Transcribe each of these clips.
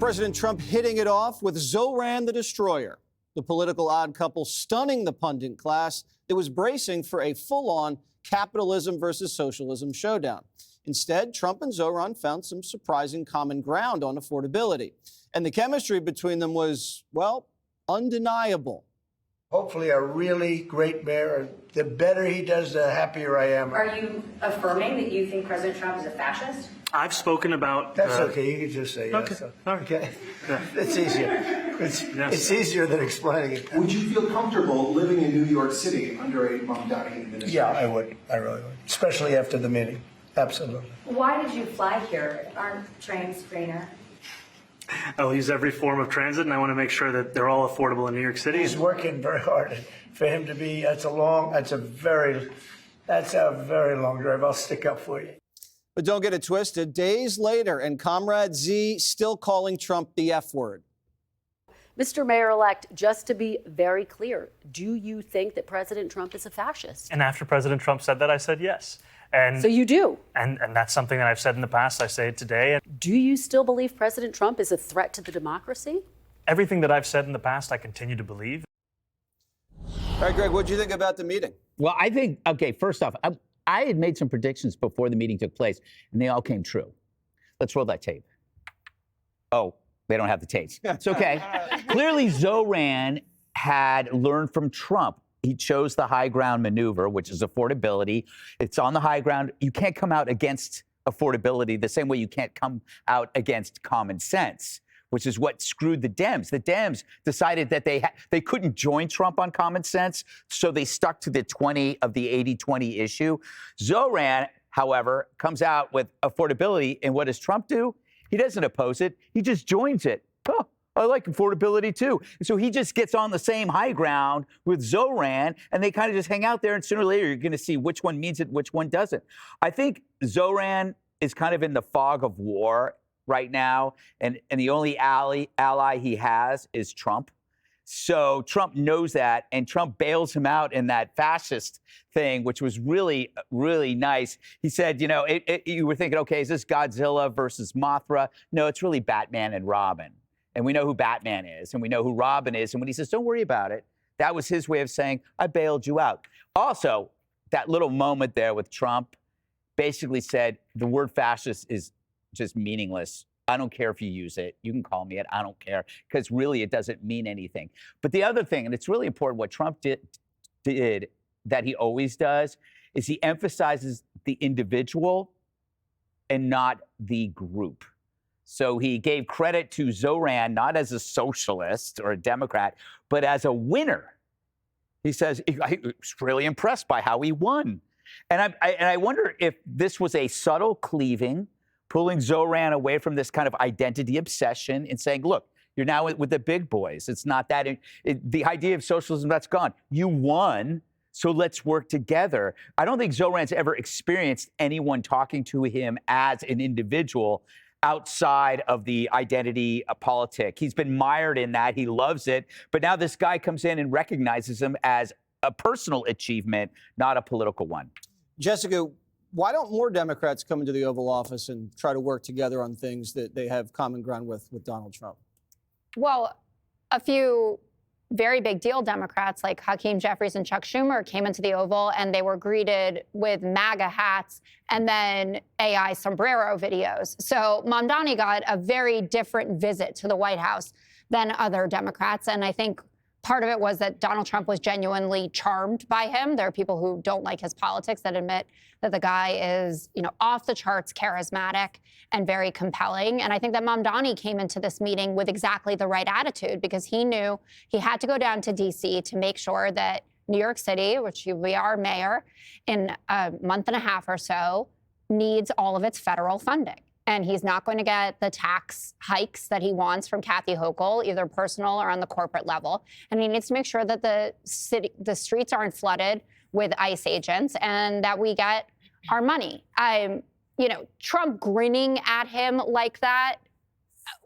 President Trump hitting it off with Zohran the Destroyer, the political odd couple stunning the pundit class that was bracing for a full-on capitalism versus socialism showdown. Instead, Trump and Zohran found some surprising common ground on affordability. And the chemistry between them was, well, undeniable. Hopefully a really great mayor. The better he does, the happier I am. Are you affirming that you think President Trump is a fascist? I've spoken about... That's okay. You can just say yes. Okay. All right. Okay. Yeah. It's easier. It's easier than explaining it. Would you feel comfortable living in New York City under a Mamdani administration? Yeah, I would. I really would. Especially after the meeting. Absolutely. Why did you fly here? Aren't trains greener? I will use every form of transit, and I want to make sure that they're all affordable in New York City. He's working very hard. For him to be, that's a very long drive. I'll stick up for you. But don't get it twisted. Days later, and Comrade Z still calling Trump the F word. Mr. Mayor-elect, just to be very clear, do you think that President Trump is a fascist? And after President Trump said that, I said yes. And so you do? And that's something that I've said in the past. I say it today. Do you still believe President Trump is a threat to the democracy? Everything that I've said in the past, I continue to believe. All right, Greg, what do you think about the meeting? Well, I think, okay, first off, I had made some predictions before the meeting took place, and they all came true. Let's roll that tape. Oh, they don't have the tapes. It's okay. Clearly, Zohran had learned from Trump. He chose the high ground maneuver, which is affordability. It's on the high ground. You can't come out against affordability the same way you can't come out against common sense, which is what screwed the Dems. The Dems decided that they couldn't join Trump on common sense, so they stuck to the 20 of the 80-20 issue. Zohran, however, comes out with affordability, and what does Trump do? He doesn't oppose it. He just joins it. Oh, I like affordability too. And so he just gets on the same high ground with Zohran, and they kind of just hang out there, and sooner or later you're going to see which one means it, which one doesn't. I think Zohran is kind of in the fog of war right now, and the only ally he has is Trump. So Trump knows that, and Trump bails him out in that fascist thing, which was really, really nice. He said, you know, you were thinking, okay, is this Godzilla versus Mothra? No, it's really Batman and Robin. And we know who Batman is, and we know who Robin is. And when he says, don't worry about it, that was his way of saying, I bailed you out. Also, that little moment there with Trump basically said the word fascist is just meaningless. I don't care if you use it. You can call me it. I don't care, because really it doesn't mean anything. But the other thing, and it's really important, what Trump did that he always does, is he emphasizes the individual and not the group. So he gave credit to Zohran, not as a socialist or a Democrat, but as a winner. He says, I was really impressed by how he won. And I wonder if this was a subtle cleaving, pulling Zohran away from this kind of identity obsession and saying, look, you're now with the big boys. It's not that, the idea of socialism, that's gone. You won, so let's work together. I don't think Zohran's ever experienced anyone talking to him as an individual outside of the identity politic. He's been mired in that. He loves it. But now this guy comes in and recognizes him as a personal achievement, not a political one. Jessica, why don't more Democrats come into the Oval Office and try to work together on things that they have common ground with Donald Trump? Well, a few very big deal Democrats like Hakeem Jeffries and Chuck Schumer came into the Oval, and they were greeted with MAGA hats and then AI sombrero videos. So Mamdani got a very different visit to the White House than other Democrats. And I think part of it was that Donald Trump was genuinely charmed by him. There are people who don't like his politics that admit that the guy is, you know, off the charts charismatic and very compelling. And I think that Mamdani came into this meeting with exactly the right attitude, because he knew he had to go down to D.C. to make sure that New York City, which will be our mayor in a month and a half or so, needs all of its federal funding. And he's not going to get the tax hikes that he wants from Kathy Hochul, either personal or on the corporate level. And he needs to make sure that the streets aren't flooded with ICE agents and that we get our money. You know, Trump grinning at him like that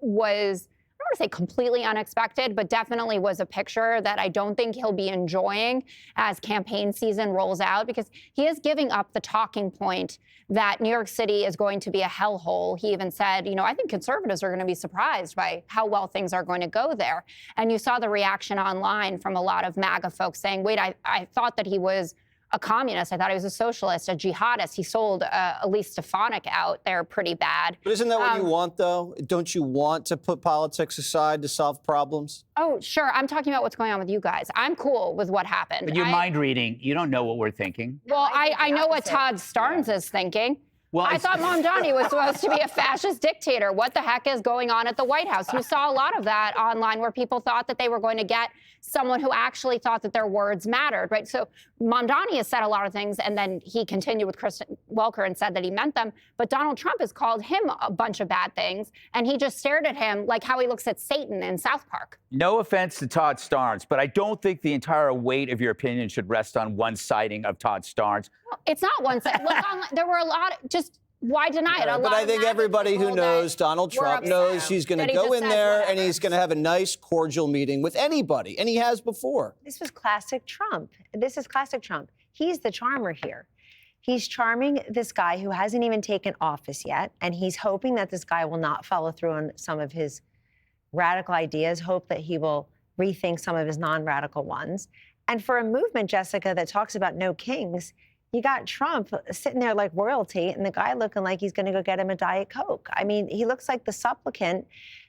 was, I don't want to say completely unexpected, but definitely was a picture that I don't think he'll be enjoying as campaign season rolls out, because he is giving up the talking point that New York City is going to be a hellhole. He even said, I think conservatives are going to be surprised by how well things are going to go there. And you saw the reaction online from a lot of MAGA folks saying, wait, I thought that he was a communist. I thought he was a socialist, a jihadist. He sold Elise Stefanik out there pretty bad. But isn't that what you want, though? Don't you want to put politics aside to solve problems? Oh, sure. I'm talking about what's going on with you guys. I'm cool with what happened. But you're mind reading. You don't know what we're thinking. Well, I know what Todd Starnes is thinking. Well, I thought Mamdani was supposed to be a fascist dictator. What the heck is going on at the White House? You saw a lot of that online where people thought that they were going to get someone who actually thought that their words mattered, right? So Mamdani has said a lot of things, and then he continued with Kristen Welker and said that he meant them. But Donald Trump has called him a bunch of bad things, and he just stared at him like how he looks at Satan in South Park. No offense to Todd Starnes, but I don't think the entire weight of your opinion should rest on one sighting of Todd Starnes. Well, it's not one side. Look, there were a lot of just. Why deny it? But I think everybody who knows Donald Trump knows he's going to go in there and he's going to have a nice, cordial meeting with anybody, and he has before. This was classic Trump. This is classic Trump. He's the charmer here. He's charming this guy who hasn't even taken office yet, and he's hoping that this guy will not follow through on some of his radical ideas, hope that he will rethink some of his non-radical ones. And for a movement, Jessica, that talks about no kings, you got Trump sitting there like royalty and the guy looking like he's going to go get him a Diet Coke. I mean, he looks like the supplicant.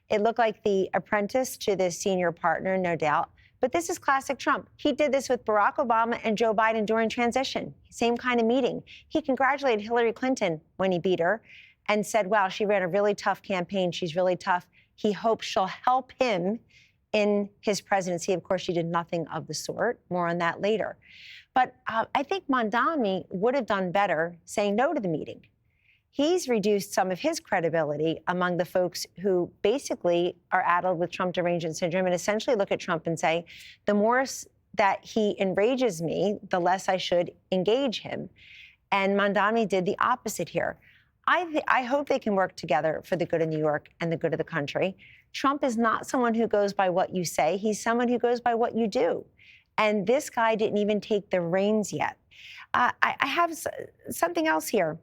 It looked like the apprentice to the senior partner, no doubt. But this is classic Trump. He did this with Barack Obama and Joe Biden during transition. Same kind of meeting. He congratulated Hillary Clinton when he beat her and said, wow, she ran a really tough campaign. She's really tough. He hopes she'll help him in his presidency. Of course, she did nothing of the sort. More on that later. But I think Mamdani would have done better saying no to the meeting. He's reduced some of his credibility among the folks who basically are addled with Trump derangement syndrome and essentially look at Trump and say, the more that he enrages me, the less I should engage him. And Mamdani did the opposite here. I hope they can work together for the good of New York and the good of the country. Trump is not someone who goes by what you say. He's someone who goes by what you do. And this guy didn't even take the reins yet. I have something else here.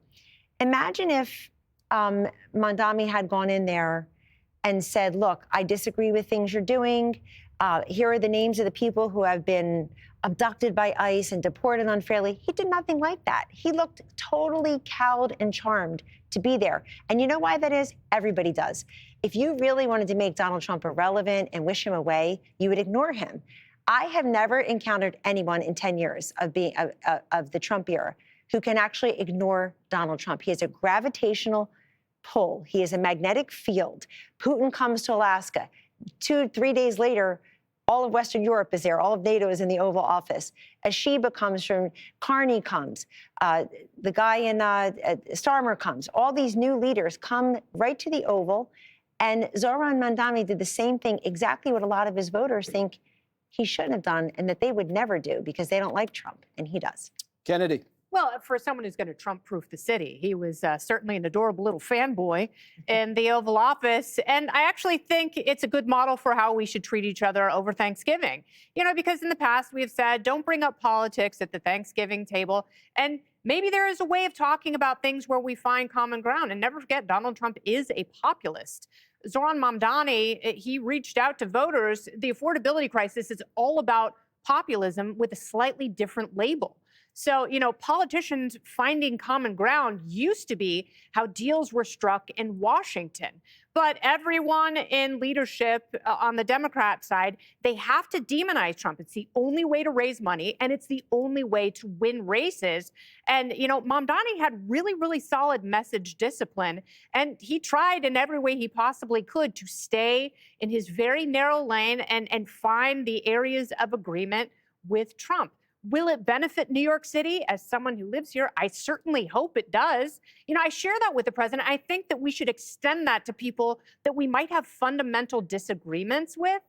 Imagine if Mamdani had gone in there and said, look, I disagree with things you're doing. Here are the names of the people who have been abducted by ICE and deported unfairly. He did nothing like that. He looked totally cowed and charmed to be there. And you know why that is? Everybody does. If you really wanted to make Donald Trump irrelevant and wish him away, you would ignore him. I have never encountered anyone in 10 years of the Trump era who can actually ignore Donald Trump. He has a gravitational pull. He is a magnetic field. Putin comes to Alaska. 2-3 days later, all of Western Europe is there. All of NATO is in the Oval Office. Sheba comes from, Carney comes. The guy in Starmer comes. All these new leaders come right to the Oval. And Zohran Mamdani did the same thing, exactly what a lot of his voters think he shouldn't have done and that they would never do because they don't like Trump, and he does. Kennedy. Well, for someone who's going to Trump-proof the city, he was certainly an adorable little fanboy in the Oval Office. And I actually think it's a good model for how we should treat each other over Thanksgiving. Because in the past we have said, don't bring up politics at the Thanksgiving table. And maybe there is a way of talking about things where we find common ground. And never forget, Donald Trump is a populist. Zohran Mamdani, he reached out to voters. The affordability crisis is all about populism with a slightly different label. So, politicians finding common ground used to be how deals were struck in Washington. But everyone in leadership on the Democrat side, they have to demonize Trump. It's the only way to raise money, and it's the only way to win races. And, Mamdani had really, really solid message discipline, and he tried in every way he possibly could to stay in his very narrow lane and find the areas of agreement with Trump. Will it benefit New York City? As someone who lives here, I certainly hope it does. I share that with the president. I think that we should extend that to people that we might have fundamental disagreements with.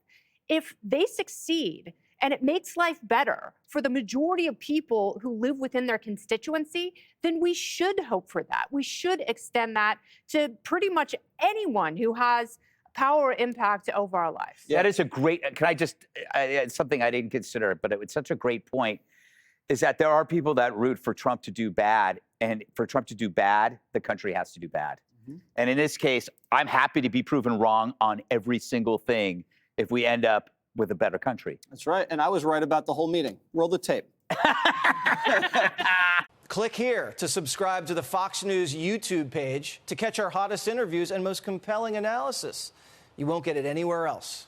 If they succeed and it makes life better for the majority of people who live within their constituency, then we should hope for that. We should extend that to pretty much anyone who has power impact over our lives. That is a great. Can I just? It's something I didn't consider, but it's such a great point. Is that there are people that root for Trump to do bad, and for Trump to do bad, the country has to do bad. And in this case, I'm happy to be proven wrong on every single thing if we end up with a better country. That's right. And I was right about the whole meeting. Roll the tape. Click here to subscribe to the Fox News YouTube page to catch our hottest interviews and most compelling analysis. You won't get it anywhere else.